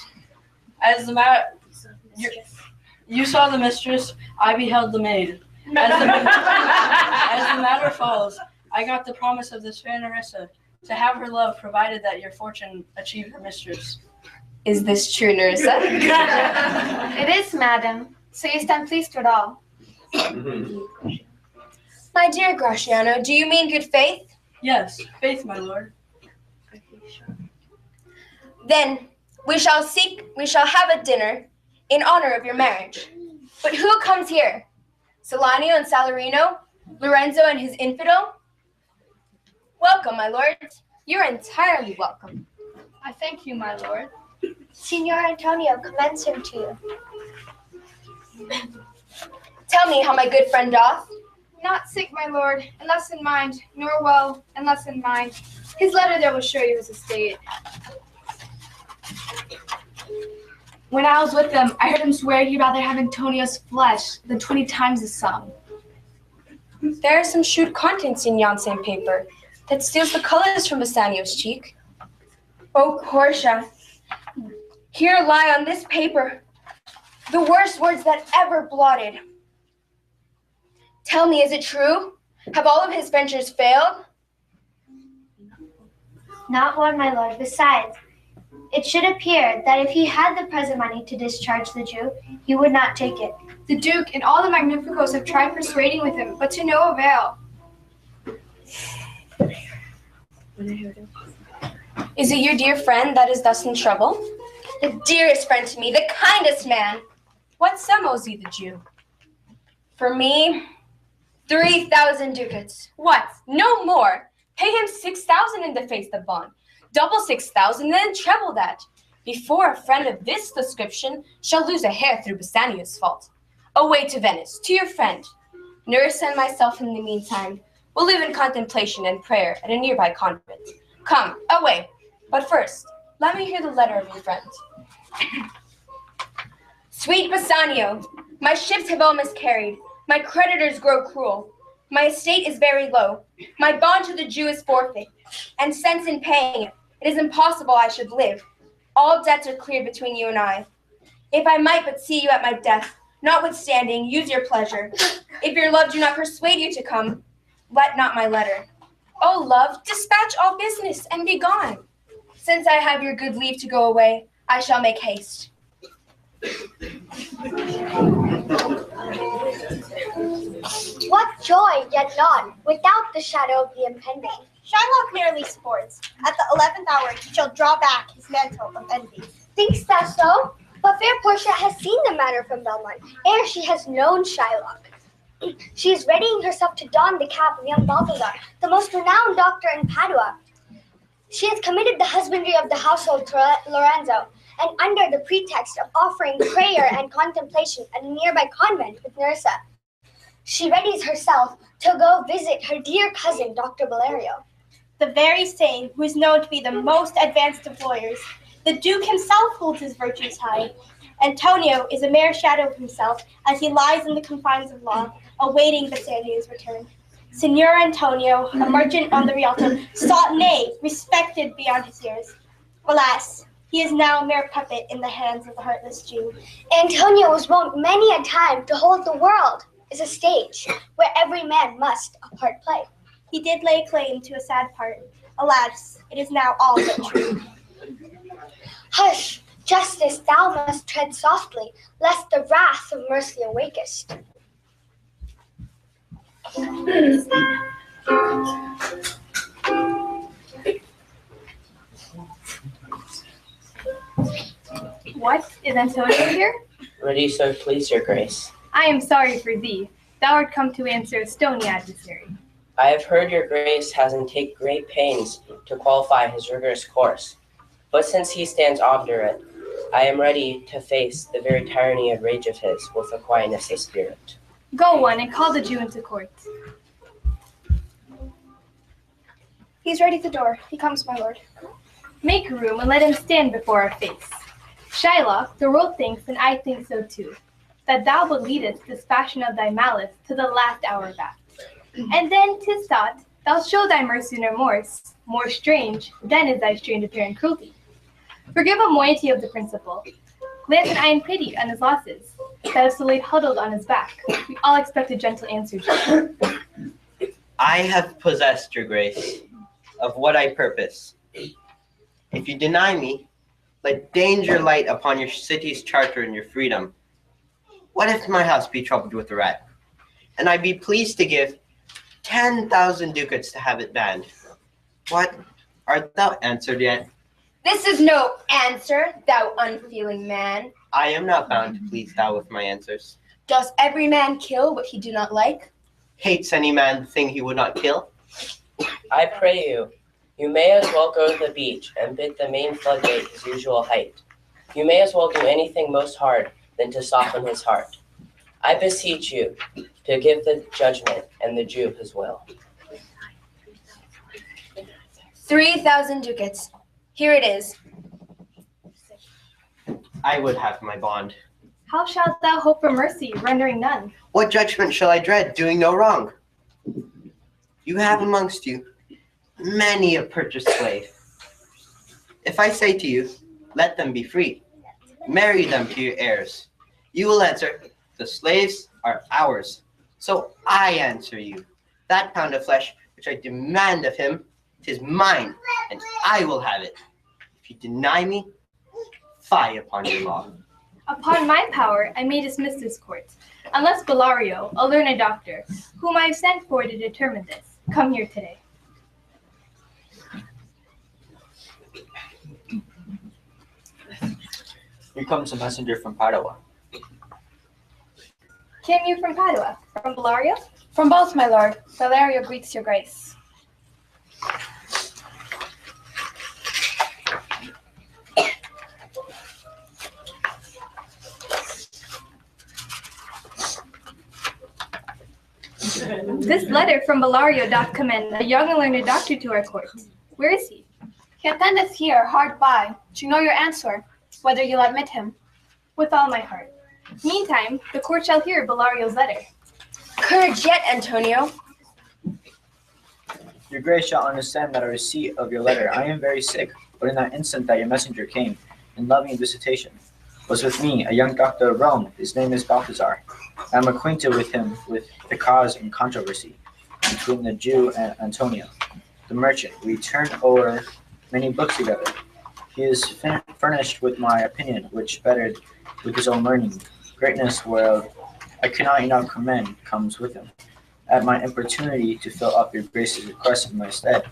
As the you saw the mistress, I beheld the maid. As the matter falls, I got the promise of this fair Nerissa, to have her love provided that your fortune achieve her mistress. Is this true, Nerissa? It is, madam, so you stand pleased with all. My dear Gratiano, do you mean good faith? Yes, faith, my lord. Then we shall have a dinner in honor of your marriage. But who comes here? Salanio and Salarino? Lorenzo and his infidel? Welcome, my lord. You're entirely welcome. I thank you, my lord. Signor Antonio commends him to you. Tell me how my good friend doth. Not sick, my lord, and less in mind, nor well, and less in mind. His letter there will show you his estate. When I was with him, I heard him swear he'd rather have Antonio's flesh than 20 times the sum. There are some shrewd contents in yon same paper that steals the colors from Bassanio's cheek. Oh, Portia, here lie on this paper the worst words that ever blotted. Tell me, is it true? Have all of his ventures failed? Not one, my lord. Besides, it should appear that if he had the present money to discharge the Jew, he would not take it. The Duke and all the Magnificos have tried persuading with him, but to no avail. Is it your dear friend that is thus in trouble? The dearest friend to me, the kindest man. What sum owes he the Jew? For me, 3,000 ducats. What? No more. Pay him 6,000 and deface the bond. Double 6,000, then treble that, before a friend of this description shall lose a hair through Bassanio's fault. Away to Venice, to your friend. Nerissa and myself in the meantime will live in contemplation and prayer at a nearby convent. Come, away. But first, let me hear the letter of your friend. Sweet Bassanio, my ships have all miscarried. My creditors grow cruel. My estate is very low. My bond to the Jew is forfeit, and since in paying it, it is impossible I should live. All debts are cleared between you and I. If I might but see you at my death, notwithstanding, use your pleasure. If your love do not persuade you to come, let not my letter. Oh, love, dispatch all business and be gone. Since I have your good leave to go away, I shall make haste. What joy, yet not, without the shadow of the impending. Shylock merely sports. At the 11th hour he shall draw back his mantle of envy. Think'st thou so? But fair Portia has seen the matter from Belmont, ere she has known Shylock. She is readying herself to don the cap of young Balthazar, the most renowned doctor in Padua. She has committed the husbandry of the household to Lorenzo, and under the pretext of offering prayer and contemplation at a nearby convent with Nerissa, she readies herself to go visit her dear cousin, Dr. Valerio. The very same who is known to be the most advanced of lawyers, The Duke himself holds his virtues high. Antonio is a mere shadow of himself as he lies in the confines of law, awaiting Bassanio's return. Signor Antonio, a merchant on the Rialto, sought, nay, respected beyond his years. Alas, he is now a mere puppet in the hands of the heartless Jew. Antonio was wont many a time to hold the world as a stage where every man must a part play. He did lay claim to a sad part. Alas, it is now all but true. Hush, justice, thou must tread softly, lest the wrath of mercy awakest. What, is Antonio here? Ready, so please your grace. I am sorry for thee. Thou art come to answer a stony adversary. I have heard your grace has take great pains to qualify his rigorous course. But since he stands obdurate, I am ready to face the very tyranny and rage of his with a quietness of spirit. Go one and call the Jew into court. He's ready at the door. He comes, my lord. Make room and let him stand before our face. Shylock, the world thinks, and I think so too, that thou but leadest this fashion of thy malice to the last hour back. And then 'tis thought thou show thy mercy and remorse, more strange than is thy strange apparent cruelty. Forgive a moiety of the principle. Glance an eye in pity on his losses, that is so late huddled on his back. We all expect a gentle answer. I have possessed your grace of what I purpose. If you deny me, let danger light upon your city's charter and your freedom. What if my house be troubled with a rat, and I be pleased to give 10,000 ducats to have it banned? What? Art thou answered yet? This is no answer, thou unfeeling man. I am not bound to please thou with my answers. Does every man kill what he do not like? Hates any man the thing he would not kill? I pray you, you may as well go to the beach and bid the main floodgate his usual height. You may as well do anything most hard than to soften his heart. I beseech you to give the judgment and the Jew his will. 3,000 ducats. Here it is. I would have my bond. How shalt thou hope for mercy, rendering none? What judgment shall I dread, doing no wrong? You have amongst you many a purchased slave. If I say to you, let them be free, marry them to your heirs, you will answer, the slaves are ours. So I answer you, that pound of flesh which I demand of him, 'tis mine, and I will have it. If you deny me, fie upon your law. Upon my power, I may dismiss this court, unless Bellario, a learned doctor, whom I have sent for to determine this, come here today. Here comes a messenger from Padua. Came you from Padua? From Bellario? From both, my lord. Valerio greets your grace. This letter from Bellario doth commend a young and learned doctor to our court. Where is he? He attendeth here, hard by, to know your answer, whether you'll admit him. With all my heart. Meantime, the court shall hear Bellario's letter. Courage yet, Antonio. Your grace shall understand that a receipt of your letter. I am very sick, but in that instant that your messenger came, in loving visitation, was with me a young doctor of Rome. His name is Balthazar. I am acquainted with him with the cause and controversy between the Jew and Antonio, the merchant. We turned over many books together. He is furnished with my opinion, which bettered with his own learning. Greatness whereof I cannot enough commend comes with him. At my importunity to fill up your grace's request in my stead,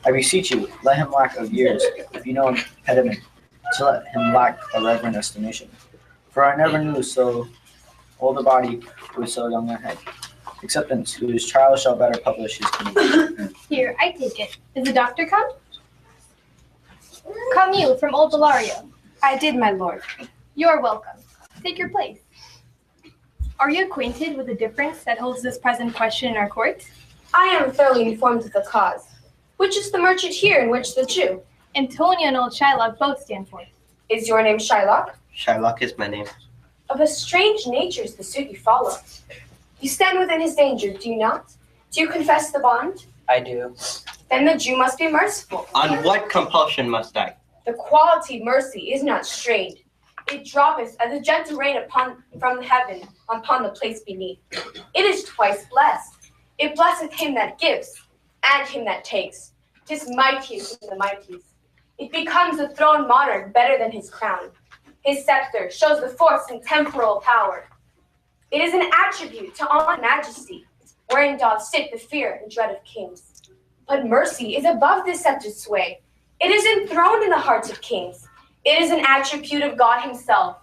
I beseech you, let him lack of years, if you know impediment, to let him lack a reverent estimation. For I never knew so old a body with so young a head. Acceptance, whose trial shall better publish his kingdom. Here, I take it. Is the doctor come? Come you, from old Bellario. I did, my lord. You are welcome. Take your place. Are you acquainted with the difference that holds this present question in our court? I am thoroughly informed of the cause. Which is the merchant here and which the Jew? Antonio and old Shylock both stand forth. Is your name Shylock? Shylock is my name. Of a strange nature is the suit you follow. You stand within his danger, do you not? Do you confess the bond? I do. Then the Jew must be merciful. On what compulsion must I? The quality mercy is not strained. It droppeth as a gentle rain from heaven upon the place beneath. It is twice blessed. It blesseth him that gives, and him that takes. 'Tis mightiest in the mightiest. It becomes a throne monarch better than his crown. His scepter shows the force and temporal power. It is an attribute to all majesty, wherein doth sit the fear and dread of kings. But mercy is above this scepter's sway. It is enthroned in the hearts of kings. It is an attribute of God himself,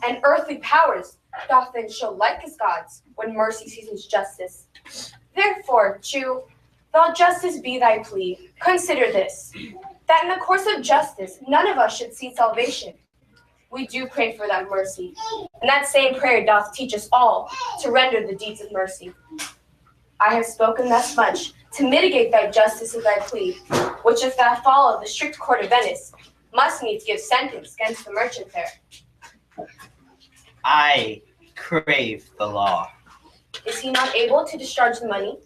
and earthly powers doth then show like as gods when mercy seasons justice. Therefore, Jew, though justice be thy plea, consider this, that in the course of justice none of us should see salvation. We do pray for that mercy, and that same prayer doth teach us all to render the deeds of mercy. I have spoken thus much to mitigate thy justice of thy plea, which if thou follow the strict court of Venice, must needs give sentence against the merchant there. I crave the law. Is he not able to discharge the money?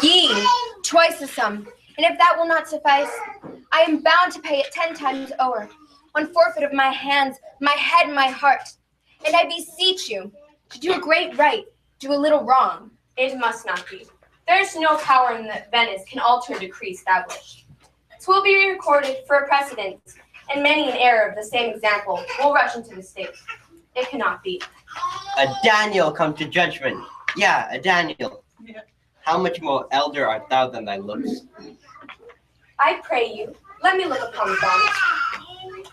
Ye, twice the sum, and if that will not suffice, I am bound to pay it 10 times over, on forfeit of my hands, my head, and my heart. And I beseech you, to do a great right, do a little wrong. It must not be. There is no power in that Venice can alter a decree established. 'Twill be recorded for a precedent, and many an error of the same example will rush into the state. It cannot be. A Daniel come to judgment. Yeah, a Daniel. How much more elder art thou than thy looks? I pray you, let me look upon the bond.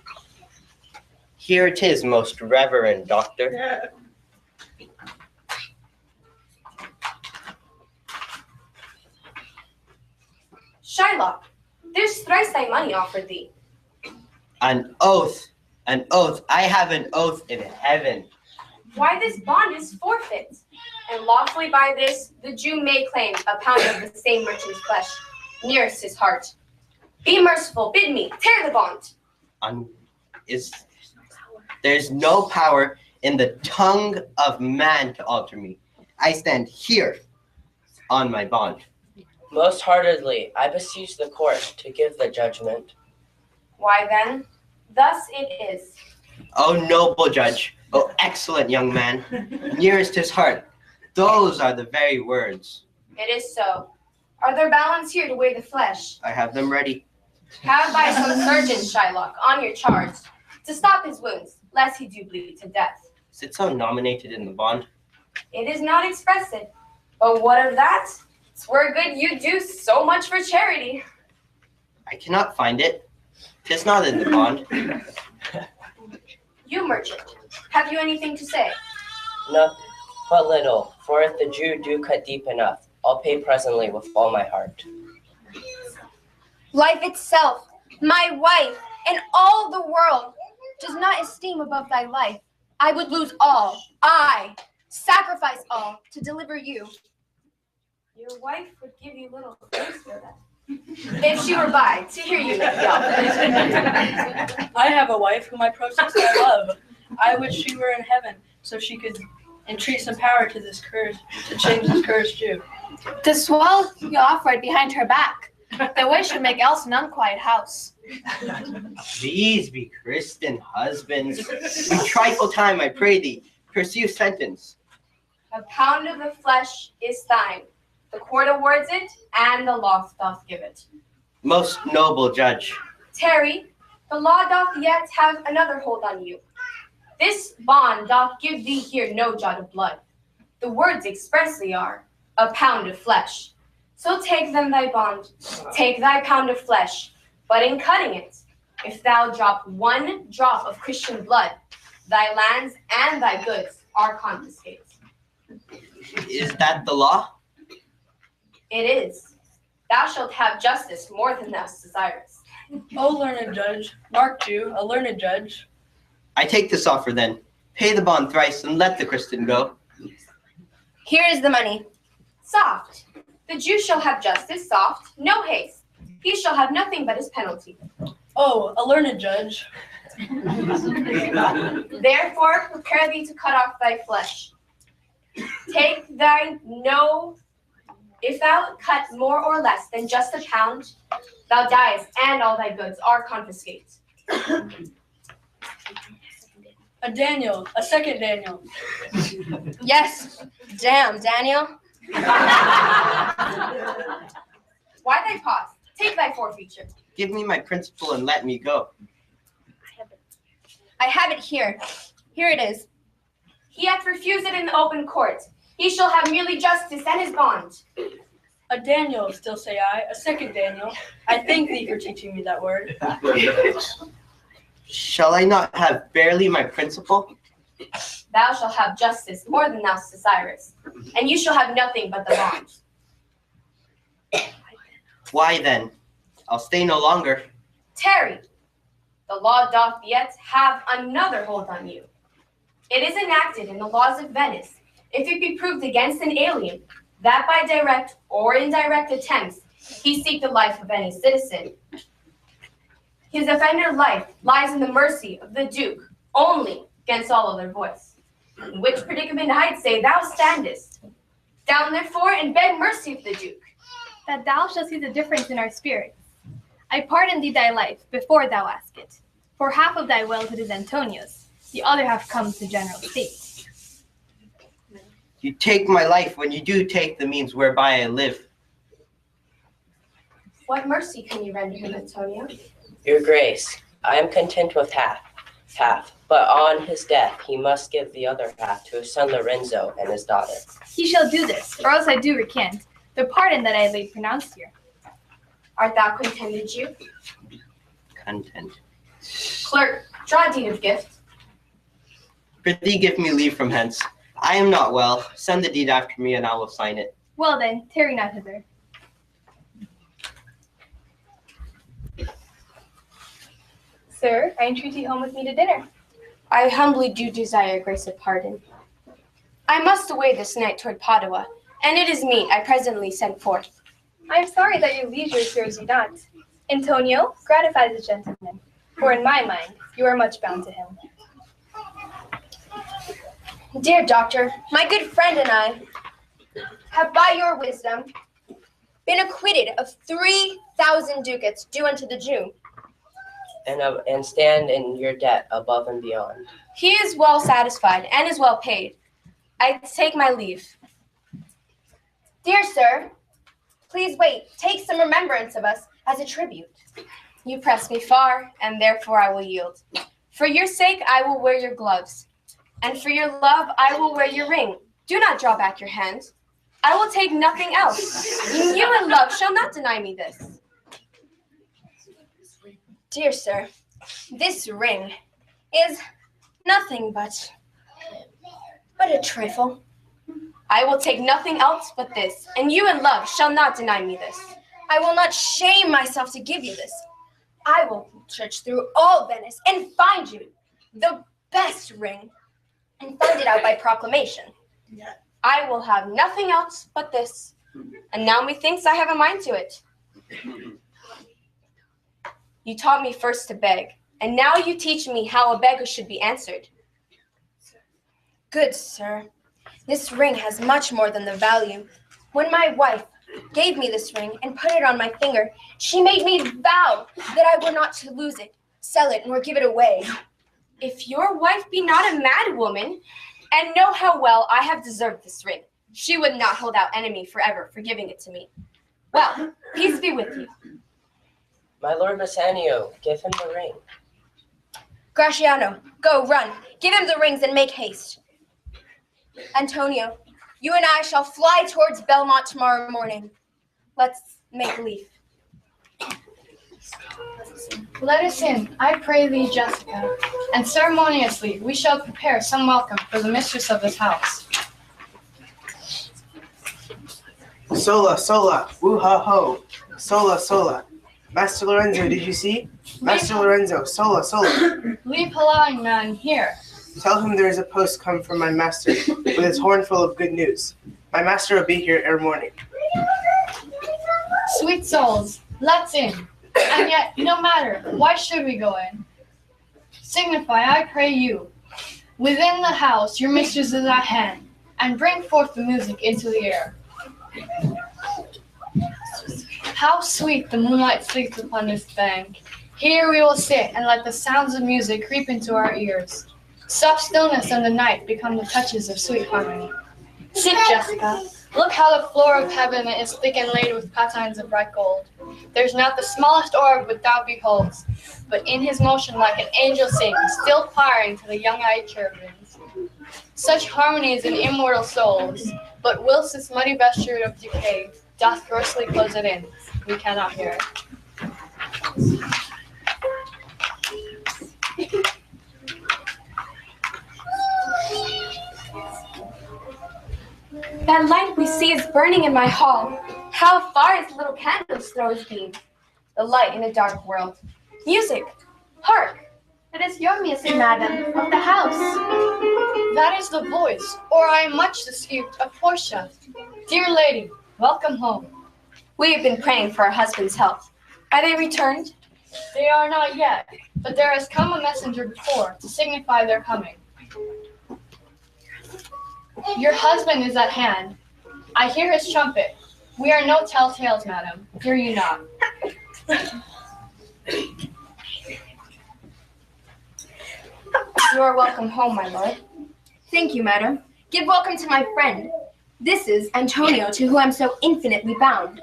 Here it is, most reverend doctor. Shylock, there's thrice thy money offered thee. An oath. An oath. I have an oath in heaven. Why this bond is forfeit, and lawfully by this the Jew may claim a pound of the same merchant's flesh, nearest his heart. Be merciful, bid me, tear the bond. There's no power in the tongue of man to alter me. I stand here on my bond. Most heartedly, I beseech the court to give the judgment. Why then, thus it is. Oh, noble judge. Oh, excellent young man. Nearest his heart. Those are the very words. It is so. Are there balance here to weigh the flesh? I have them ready. Have by some surgeon, Shylock, on your charge, to stop his wounds, lest he do bleed to death. Is it so nominated in the bond? It is not expressed, but what of that? It's where good you do so much for charity. I cannot find it. 'Tis not in the bond. You merchant, have you anything to say? No, but little, for if the Jew do cut deep enough, I'll pay presently with all my heart. Life itself, my wife, and all the world does not esteem above thy life. I would lose all, I sacrifice all to deliver you. Your wife would give you little thanks for that. If she were by, to hear you make the offer. I have a wife whom I protest I love. I wish she were in heaven, so she could entreat some power to this curse, to change this cursed Jew. To swallow you offered behind her back. The wish would make else an unquiet house. These be Christian husbands. We trifle time, I pray thee. Pursue sentence. A pound of the flesh is thine. The court awards it, and the law doth give it. Most noble judge. Tarry, the law doth yet have another hold on you. This bond doth give thee here no jot of blood. The words expressly are, a pound of flesh. So take then thy bond, take thy pound of flesh, but in cutting it, if thou drop one drop of Christian blood, thy lands and thy goods are confiscated. Is that the law? It is. Thou shalt have justice more than thou desirest. O learned judge, mark you, a learned judge. I take this offer then. Pay the bond thrice and let the Christian go. Here is the money. Soft. The Jew shall have justice, soft, no haste. He shall have nothing but his penalty. Oh, a learned judge. Therefore, prepare thee to cut off thy flesh. Take thy no. If thou cut more or less than just a pound, thou diest, and all thy goods are confiscated. A Daniel, a second Daniel. Yes, damn, Daniel. Why thy pause? Take thy forfeiture. Give me my principal and let me go. I have it here. Here it is. He hath refused it in the open court. He shall have merely justice and his bond. A Daniel, still say I, a second Daniel. I thank thee for teaching me that word. Shall I not have barely my principal? Thou shalt have justice more than thou desirest, and you shall have nothing but the bond. Why then? I'll stay no longer. Tarry. The law doth yet have another hold on you. It is enacted in the laws of Venice, if it be proved against an alien, that by direct or indirect attempts he seek the life of any citizen. His offender life lies in the mercy of the Duke, only against all other voice. In which predicament I'd say thou standest. Down therefore and beg mercy of the Duke. That thou shalt see the difference in our spirits. I pardon thee thy life before thou ask it. For half of thy wealth it is Antonio's, the other half comes to general state. You take my life when you do take the means whereby I live. What mercy can you render him, Antonio? Your grace, I am content with half, but on his death he must give the other half to his son Lorenzo and his daughter. He shall do this, or else I do recant the pardon that I late pronounced here. Art thou contented, Jew? Content. Clerk, draw a deed of gift. Prithee give me leave from hence. I am not well. Send the deed after me, and I will sign it. Well then, tarry not hither. Sir, I entreat you home with me to dinner. I humbly do desire grace of pardon. I must away this night toward Padua, and it is me I presently send forth. I am sorry that your leisure serves you not. Antonio, gratify the gentleman, for in my mind you are much bound to him. Dear doctor, my good friend and I have by your wisdom been acquitted of 3,000 ducats due unto the Jew. And stand in your debt above and beyond. He is well satisfied and is well paid. I take my leave. Dear sir, please wait. Take some remembrance of us as a tribute. You press me far, and therefore I will yield. For your sake, I will wear your gloves. And for your love, I will wear your ring. Do not draw back your hand. I will take nothing else. You in love shall not deny me this. Dear sir, this ring is nothing but a trifle. I will take nothing else but this, and you in love shall not deny me this. I will not shame myself to give you this. I will search through all Venice and find you the best ring, and find it out by proclamation. I will have nothing else but this, and now methinks I have a mind to it. You taught me first to beg, and now you teach me how a beggar should be answered. Good sir, this ring has much more than the value. When my wife gave me this ring and put it on my finger, she made me vow that I were not to lose it, sell it, nor give it away. If your wife be not a mad woman, and know how well I have deserved this ring, she would not hold out enemy forever for giving it to me. Well, peace be with you. My lord Bassanio, give him the ring. Graciano, go, run. Give him the rings and make haste. Antonio, you and I shall fly towards Belmont tomorrow morning. Let's make leave. Let us in, I pray thee, Jessica, and ceremoniously we shall prepare some welcome for the mistress of this house. Sola, sola, woo-ha-ho. Sola, sola. Master Lorenzo, did you see? Master Lorenzo, sola, sola. Leave Halling man here. Tell him there is a post come from my master with his horn full of good news. My master will be here ere morning. Sweet souls, let's in. And yet, no matter, why should we go in? Signify, I pray you, within the house your mistress is at hand, and bring forth the music into the air. How sweet the moonlight sleeps upon this bank. Here we will sit and let the sounds of music creep into our ears. Soft stillness and the night become the touches of sweet harmony. Sit, Jessica. Look how the floor of heaven is thick and laid with patines of bright gold. There's not the smallest orb but thou beholds, but in his motion like an angel sings, still firing to the young-eyed cherubims. Such harmonies in immortal souls, but whilst this muddy vesture of decay doth grossly close it in, we cannot hear it. That light we see is burning in my hall. How far its little candles throw its beam? The light in a dark world. Music! Hark! It is your music, madam, of the house. That is the voice, or I am much deceived, of Portia. Dear lady, welcome home. We have been praying for our husband's health. Are they returned? They are not yet, but there has come a messenger before to signify their coming. Your husband is at hand. I hear his trumpet. We are no telltales, madam. Fear you not. You are welcome home, my lord. Thank you, madam. Give welcome to my friend. This is Antonio, to whom I'm so infinitely bound.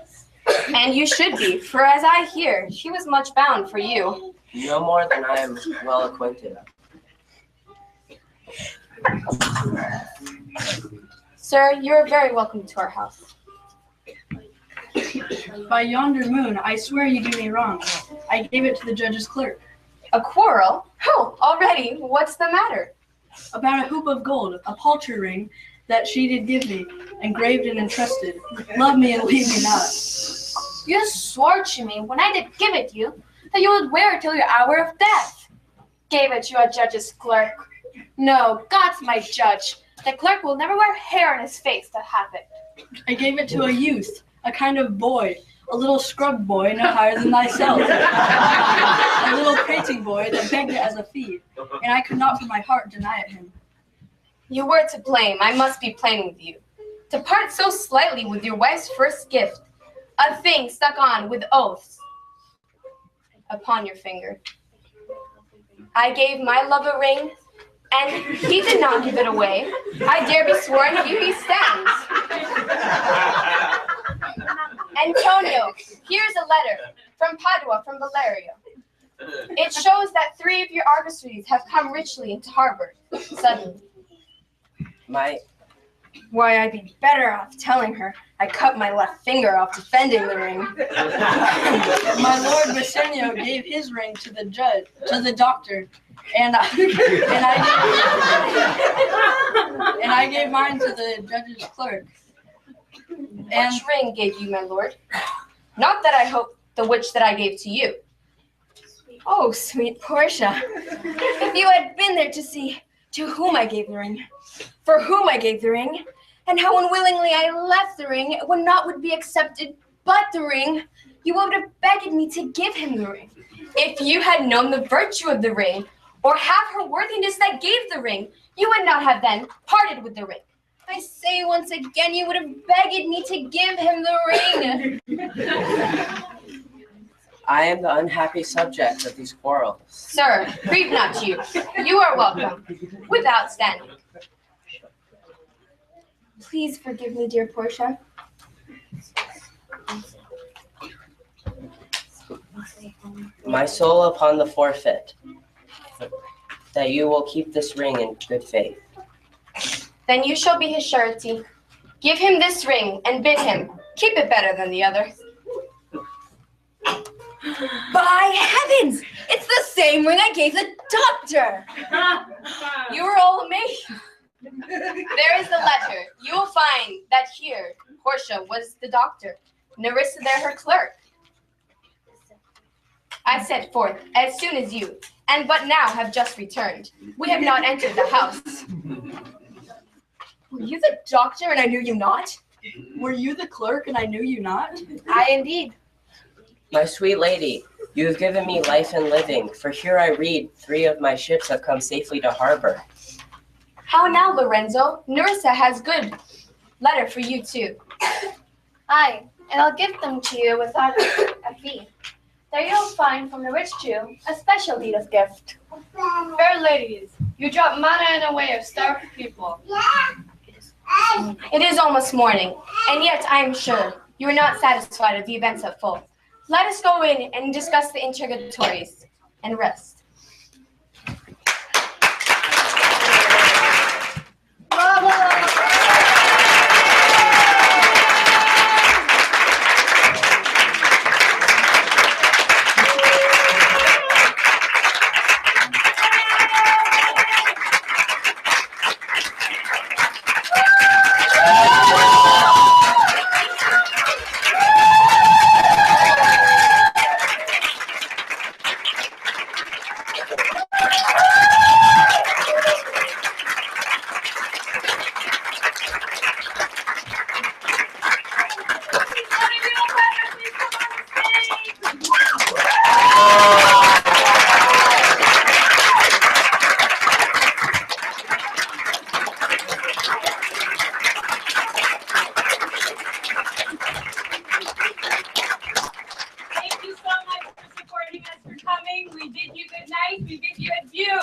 And you should be, for as I hear, he was much bound for you. No more than I am well acquainted of. Sir, you are very welcome to our house. By yonder moon, I swear you do me wrong. I gave it to the judge's clerk. A quarrel? Oh, already? What's the matter? About a hoop of gold, a paltry ring that she did give me, engraved and entrusted. Love me and leave me not. You swore to me when I did give it you that you would wear it till your hour of death. Gave it to a judge's clerk. No, God's my judge. The clerk will never wear hair on his face to have it. I gave it to a youth, a kind of boy, a little scrub boy no higher than thyself, a little prating boy that begged it as a fee, and I could not from my heart deny it him. You were to blame, I must be plain with you. To part so slightly with your wife's first gift, a thing stuck on with oaths upon your finger. I gave my love a ring, and he did not give it away. I dare be sworn here he stands. Antonio, here's a letter from Padua, from Valerio. It shows that 3 of your argosies have come richly into harbor, suddenly. Why, I'd be better off telling her I cut my left finger off defending the ring. My lord Basenio gave his ring to the judge, to the doctor, and I gave mine to the judge's clerk. Which ring gave you, my lord? Not that I hope the which that I gave to you. Oh, sweet Portia, if you had been there to see to whom I gave the ring, for whom I gave the ring, and how unwillingly I left the ring when naught would be accepted but the ring, you would have begged me to give him the ring. If you had known the virtue of the ring, or have her worthiness that gave the ring, you would not have then parted with the ring. I say once again, you would have begged me to give him the ring. I am the unhappy subject of these quarrels. Sir, grieve not you. You are welcome, without standing. Please forgive me, dear Portia. My soul upon the forfeit, that you will keep this ring in good faith. Then you shall be his surety. Give him this ring and bid him keep it better than the other. By heavens! It's the same ring I gave the doctor! You were all amazed. There is the letter. You will find that here, Portia was the doctor, Nerissa there her clerk. I set forth as soon as you, and but now have just returned. We have not entered the house. Were you the doctor and I knew you not? Were you the clerk and I knew you not? I indeed. My sweet lady, You have given me life and living, for here I read 3 of my ships have come safely to harbor. How now, Lorenzo? Nerissa has good letter for you too. Aye, and I'll give them to you without a fee. There you'll find from the rich Jew a special deed of gift. Fair ladies, you drop manna in a way of starved people. It is almost morning, and yet I am sure you are not satisfied with the events at full. Let us go in and discuss the interrogatories and rest. We bid you good night. We bid you adieu.